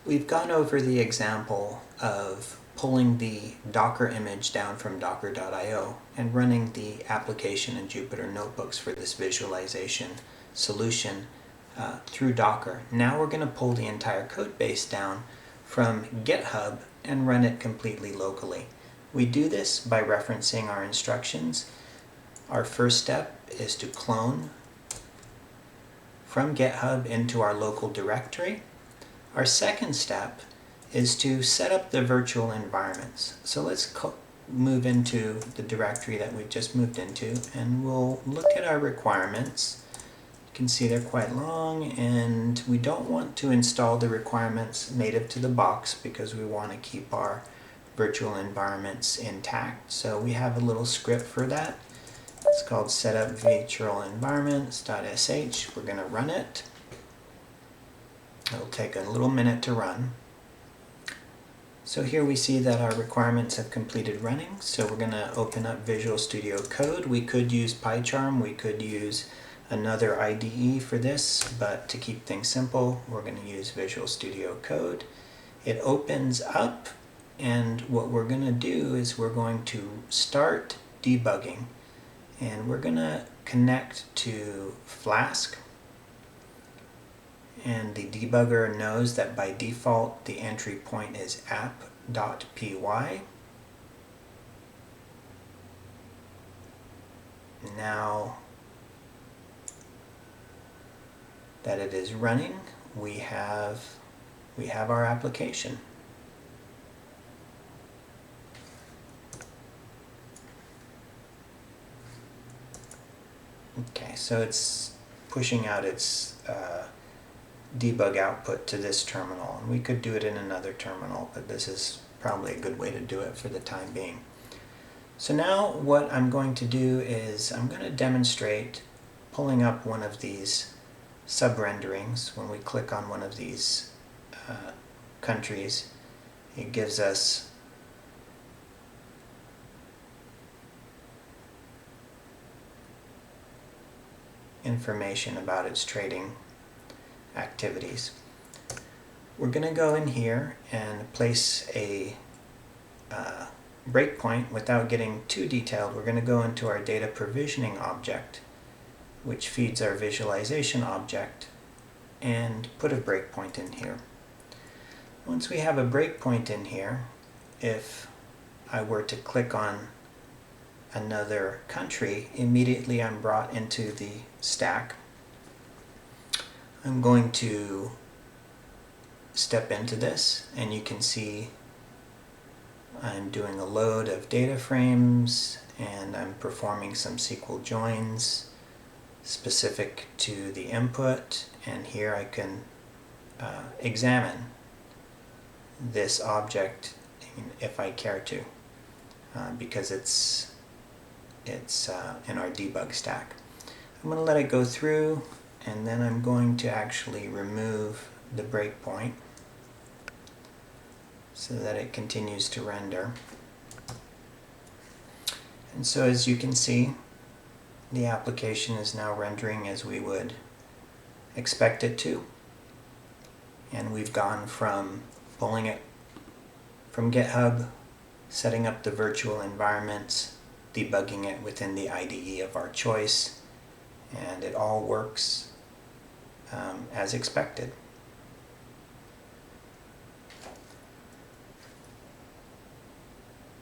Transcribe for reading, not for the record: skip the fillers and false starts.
We've gone over the example of pulling the Docker image down from docker.io and running the application in Jupyter Notebooks for this visualization solution through Docker. Now we're going to pull the entire code base down from GitHub and run it completely locally. We do this by referencing our instructions. Our first step is to clone from GitHub into our local directory. Our second step is to set up the virtual environments. So let's move into the directory that we've just moved into, and we'll look at our requirements. You can see they're quite long, and we don't want to install the requirements native to the box because we want to keep our virtual environments intact. So we have a little script for that. It's called setup virtual environments.sh. We're going to run it. It'll take a little minute to run. So here we see that our requirements have completed running. So we're going to open up Visual Studio Code. We could use PyCharm, we could use another IDE for this, but to keep things simple, we're going to use Visual Studio Code. It opens up, and what we're going to do is we're going to start debugging, and we're going to connect to Flask. And the debugger knows that by default the entry point is app.py. Now that it is running, we have our application. Okay, so it's pushing out its debug output to this terminal, and we could do it in another terminal, but this is probably a good way to do it for the time being. So now what I'm going to do is I'm going to demonstrate pulling up one of these sub-renderings. When we click on one of these countries, it gives us information about its trading activities. We're going to go in here and place a breakpoint. Without getting too detailed, we're going to go into our data provisioning object, which feeds our visualization object, and put a breakpoint in here. Once we have a breakpoint in here, if I were to click on another country, immediately I'm brought into the stack. I'm going to step into this, and you can see I'm doing a load of data frames, and I'm performing some SQL joins specific to the input, and here I can examine this object if I care to, because it's in our debug stack. I'm going to let it go through, and then I'm going to actually remove the breakpoint so that it continues to render. And so as you can see, the application is now rendering as we would expect it to. And we've gone from pulling it from GitHub, setting up the virtual environments, debugging it within the IDE of our choice, and it all works as expected.